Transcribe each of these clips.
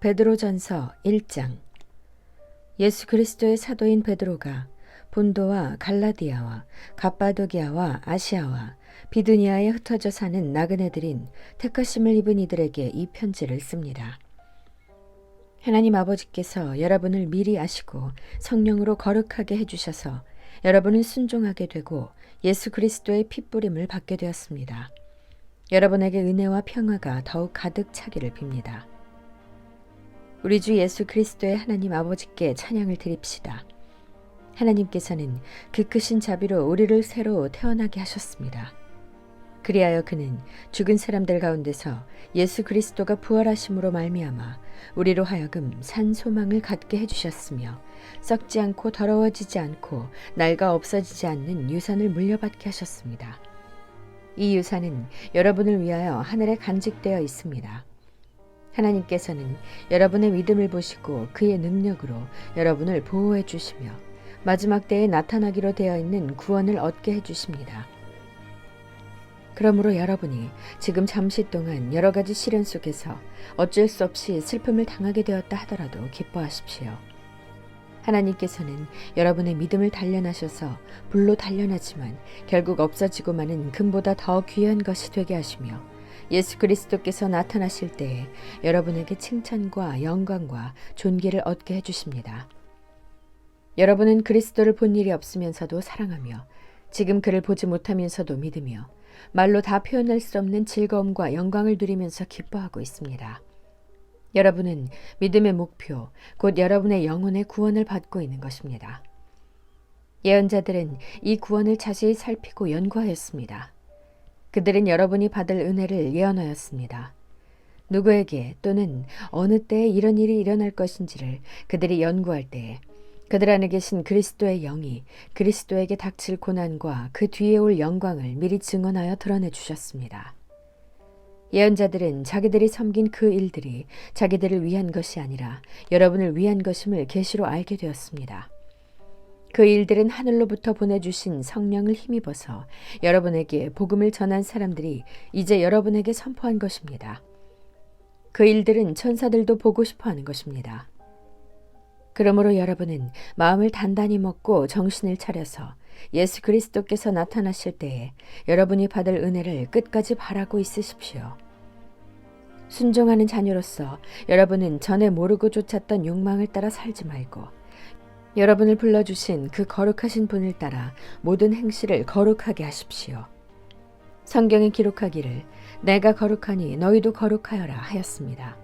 베드로전서 1장. 예수 그리스도의 사도인 베드로가 본도와 갈라디아와 갑바도기아와 아시아와 비두니아에 흩어져 사는 나그네들인 택하심을 입은 이들에게 이 편지를 씁니다. 하나님 아버지께서 여러분을 미리 아시고 성령으로 거룩하게 해주셔서 여러분은 순종하게 되고 예수 그리스도의 핏부림을 받게 되었습니다. 여러분에게 은혜와 평화가 더욱 가득 차기를 빕니다. 우리 주 예수 그리스도의 하나님 아버지께 찬양을 드립시다. 하나님께서는 그 크신 자비로 우리를 새로 태어나게 하셨습니다. 그리하여 그는 죽은 사람들 가운데서 예수 그리스도가 부활하심으로 말미암아 우리로 하여금 산 소망을 갖게 해주셨으며 썩지 않고 더러워지지 않고 낡아 없어지지 않는 유산을 물려받게 하셨습니다. 이 유산은 여러분을 위하여 하늘에 간직되어 있습니다. 하나님께서는 여러분의 믿음을 보시고 그의 능력으로 여러분을 보호해 주시며 마지막 때에 나타나기로 되어 있는 구원을 얻게 해 주십니다. 그러므로 여러분이 지금 잠시 동안 여러 가지 시련 속에서 어쩔 수 없이 슬픔을 당하게 되었다 하더라도 기뻐하십시오. 하나님께서는 여러분의 믿음을 단련하셔서 불로 단련하지만 결국 없어지고 마는 금보다 더 귀한 것이 되게 하시며 예수 그리스도께서 나타나실 때에 여러분에게 칭찬과 영광과 존귀를 얻게 해주십니다. 여러분은 그리스도를 본 일이 없으면서도 사랑하며 지금 그를 보지 못하면서도 믿으며 말로 다 표현할 수 없는 즐거움과 영광을 누리면서 기뻐하고 있습니다. 여러분은 믿음의 목표, 곧 여러분의 영혼의 구원을 받고 있는 것입니다. 예언자들은 이 구원을 자세히 살피고 연구하였습니다. 그들은 여러분이 받을 은혜를 예언하였습니다. 누구에게 또는 어느 때에 이런 일이 일어날 것인지를 그들이 연구할 때에 그들 안에 계신 그리스도의 영이 그리스도에게 닥칠 고난과 그 뒤에 올 영광을 미리 증언하여 드러내 주셨습니다. 예언자들은 자기들이 섬긴 그 일들이 자기들을 위한 것이 아니라 여러분을 위한 것임을 계시로 알게 되었습니다. 그 일들은 하늘로부터 보내주신 성령을 힘입어서 여러분에게 복음을 전한 사람들이 이제 여러분에게 선포한 것입니다. 그 일들은 천사들도 보고 싶어하는 것입니다. 그러므로 여러분은 마음을 단단히 먹고 정신을 차려서 예수 그리스도께서 나타나실 때에 여러분이 받을 은혜를 끝까지 바라고 있으십시오. 순종하는 자녀로서 여러분은 전에 모르고 쫓았던 욕망을 따라 살지 말고 여러분을 불러주신 그 거룩하신 분을 따라 모든 행실을 거룩하게 하십시오. 성경에 기록하기를 내가 거룩하니 너희도 거룩하여라 하였습니다.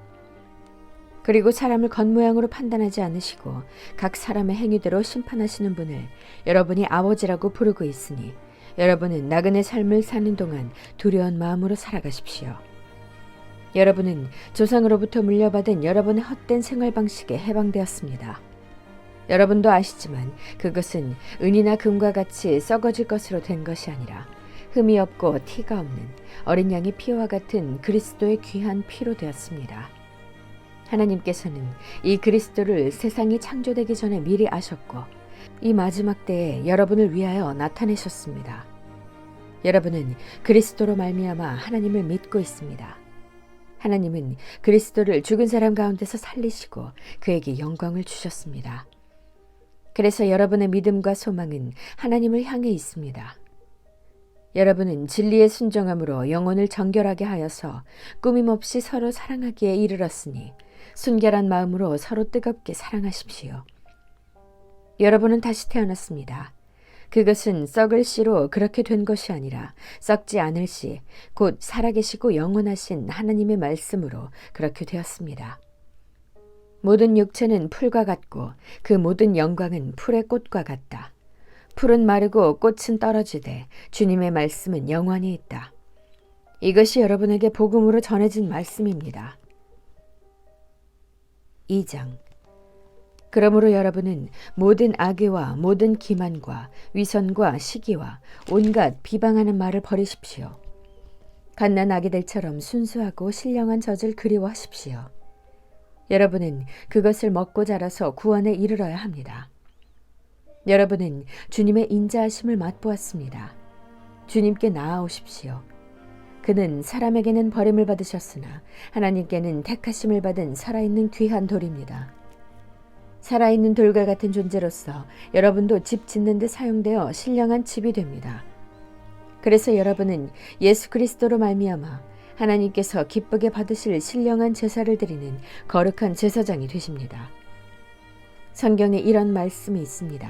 그리고 사람을 겉모양으로 판단하지 않으시고 각 사람의 행위대로 심판하시는 분을 여러분이 아버지라고 부르고 있으니 여러분은 나그네 삶을 사는 동안 두려운 마음으로 살아가십시오. 여러분은 조상으로부터 물려받은 여러분의 헛된 생활 방식에 해방되었습니다. 여러분도 아시지만 그것은 은이나 금과 같이 썩어질 것으로 된 것이 아니라 흠이 없고 티가 없는 어린 양의 피와 같은 그리스도의 귀한 피로 되었습니다. 하나님께서는 이 그리스도를 세상이 창조되기 전에 미리 아셨고 이 마지막 때에 여러분을 위하여 나타내셨습니다. 여러분은 그리스도로 말미암아 하나님을 믿고 있습니다. 하나님은 그리스도를 죽은 사람 가운데서 살리시고 그에게 영광을 주셨습니다. 그래서 여러분의 믿음과 소망은 하나님을 향해 있습니다. 여러분은 진리의 순종함으로 영혼을 정결하게 하여서 꾸밈없이 서로 사랑하기에 이르렀으니 순결한 마음으로 서로 뜨겁게 사랑하십시오. 여러분은 다시 태어났습니다. 그것은 썩을 씨로 그렇게 된 것이 아니라 썩지 않을 씨, 곧 살아계시고 영원하신 하나님의 말씀으로 그렇게 되었습니다. 모든 육체는 풀과 같고 그 모든 영광은 풀의 꽃과 같다. 풀은 마르고 꽃은 떨어지되 주님의 말씀은 영원히 있다. 이것이 여러분에게 복음으로 전해진 말씀입니다. 2장. 그러므로 여러분은 모든 악의와 모든 기만과 위선과 시기와 온갖 비방하는 말을 버리십시오. 갓난 아기들처럼 순수하고 신령한 젖을 그리워하십시오. 여러분은 그것을 먹고 자라서 구원에 이르러야 합니다. 여러분은 주님의 인자하심을 맛보았습니다. 주님께 나아오십시오. 그는 사람에게는 버림을 받으셨으나 하나님께는 택하심을 받은 살아있는 귀한 돌입니다. 살아있는 돌과 같은 존재로서 여러분도 집 짓는 데 사용되어 신령한 집이 됩니다. 그래서 여러분은 예수 그리스도로 말미암아 하나님께서 기쁘게 받으실 신령한 제사를 드리는 거룩한 제사장이 되십니다. 성경에 이런 말씀이 있습니다.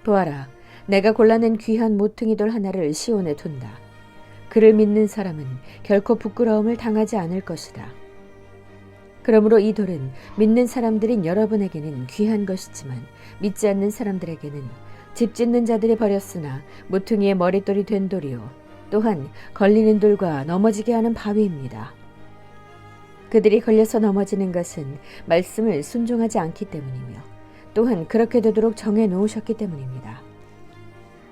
보아라, 내가 골라낸 귀한 모퉁이 돌 하나를 시온에 둔다. 그를 믿는 사람은 결코 부끄러움을 당하지 않을 것이다. 그러므로 이 돌은 믿는 사람들인 여러분에게는 귀한 것이지만 믿지 않는 사람들에게는 집 짓는 자들이 버렸으나 모퉁이의 머릿돌이 된 돌이요 또한 걸리는 돌과 넘어지게 하는 바위입니다. 그들이 걸려서 넘어지는 것은 말씀을 순종하지 않기 때문이며 또한 그렇게 되도록 정해 놓으셨기 때문입니다.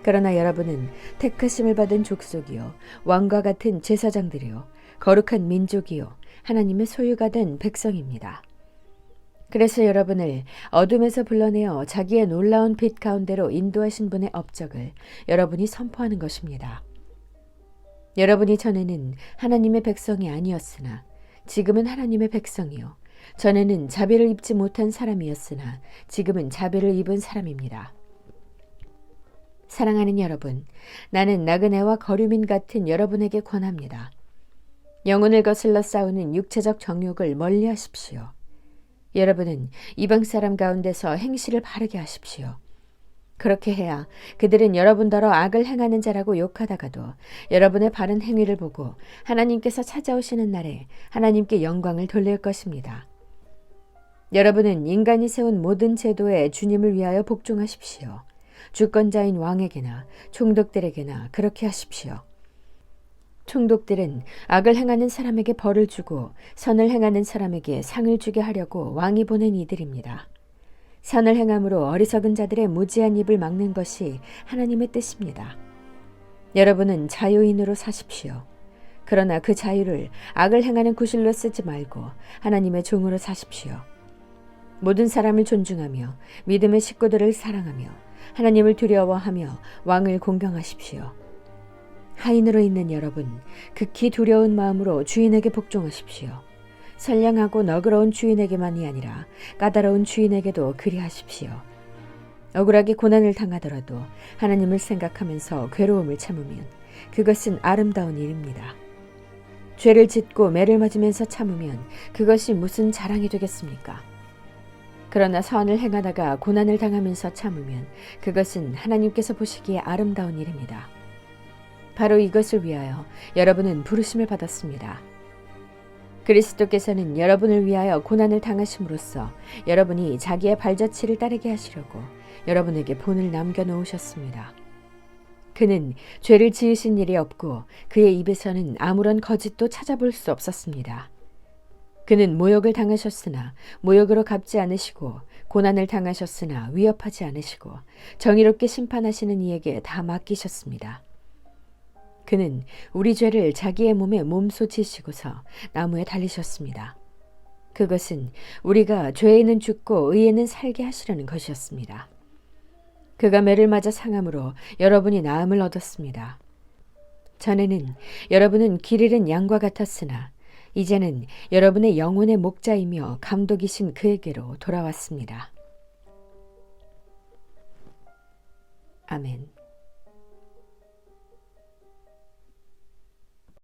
그러나 여러분은 택하심을 받은 족속이요 왕과 같은 제사장들이요 거룩한 민족이요 하나님의 소유가 된 백성입니다. 그래서 여러분을 어둠에서 불러내어 자기의 놀라운 빛 가운데로 인도하신 분의 업적을 여러분이 선포하는 것입니다. 여러분이 전에는 하나님의 백성이 아니었으나 지금은 하나님의 백성이요 전에는 자비를 입지 못한 사람이었으나 지금은 자비를 입은 사람입니다. 사랑하는 여러분, 나는 나그네와 거류민 같은 여러분에게 권합니다. 영혼을 거슬러 싸우는 육체적 정욕을 멀리 하십시오. 여러분은 이방 사람 가운데서 행실을 바르게 하십시오. 그렇게 해야 그들은 여러분더러 악을 행하는 자라고 욕하다가도 여러분의 바른 행위를 보고 하나님께서 찾아오시는 날에 하나님께 영광을 돌릴 것입니다. 여러분은 인간이 세운 모든 제도에 주님을 위하여 복종하십시오. 주권자인 왕에게나 총독들에게나 그렇게 하십시오. 총독들은 악을 행하는 사람에게 벌을 주고 선을 행하는 사람에게 상을 주게 하려고 왕이 보낸 이들입니다. 선을 행함으로 어리석은 자들의 무지한 입을 막는 것이 하나님의 뜻입니다. 여러분은 자유인으로 사십시오. 그러나 그 자유를 악을 행하는 구실로 쓰지 말고 하나님의 종으로 사십시오. 모든 사람을 존중하며 믿음의 식구들을 사랑하며 하나님을 두려워하며 왕을 공경하십시오. 하인으로 있는 여러분, 극히 두려운 마음으로 주인에게 복종하십시오. 선량하고 너그러운 주인에게만이 아니라 까다로운 주인에게도 그리하십시오. 억울하게 고난을 당하더라도 하나님을 생각하면서 괴로움을 참으면 그것은 아름다운 일입니다. 죄를 짓고 매를 맞으면서 참으면 그것이 무슨 자랑이 되겠습니까? 그러나 선을 행하다가 고난을 당하면서 참으면 그것은 하나님께서 보시기에 아름다운 일입니다. 바로 이것을 위하여 여러분은 부르심을 받았습니다. 그리스도께서는 여러분을 위하여 고난을 당하심으로써 여러분이 자기의 발자취를 따르게 하시려고 여러분에게 본을 남겨놓으셨습니다. 그는 죄를 지으신 일이 없고 그의 입에서는 아무런 거짓도 찾아볼 수 없었습니다. 그는 모욕을 당하셨으나 모욕으로 갚지 않으시고 고난을 당하셨으나 위협하지 않으시고 정의롭게 심판하시는 이에게 다 맡기셨습니다. 그는 우리 죄를 자기의 몸에 몸소 지시고서 나무에 달리셨습니다. 그것은 우리가 죄에는 죽고 의에는 살게 하시려는 것이었습니다. 그가 매를 맞아 상함으로 여러분이 나음을 얻었습니다. 전에는 여러분은 길 잃은 양과 같았으나 이제는 여러분의 영혼의 목자이며 감독이신 그에게로 돌아왔습니다. 아멘.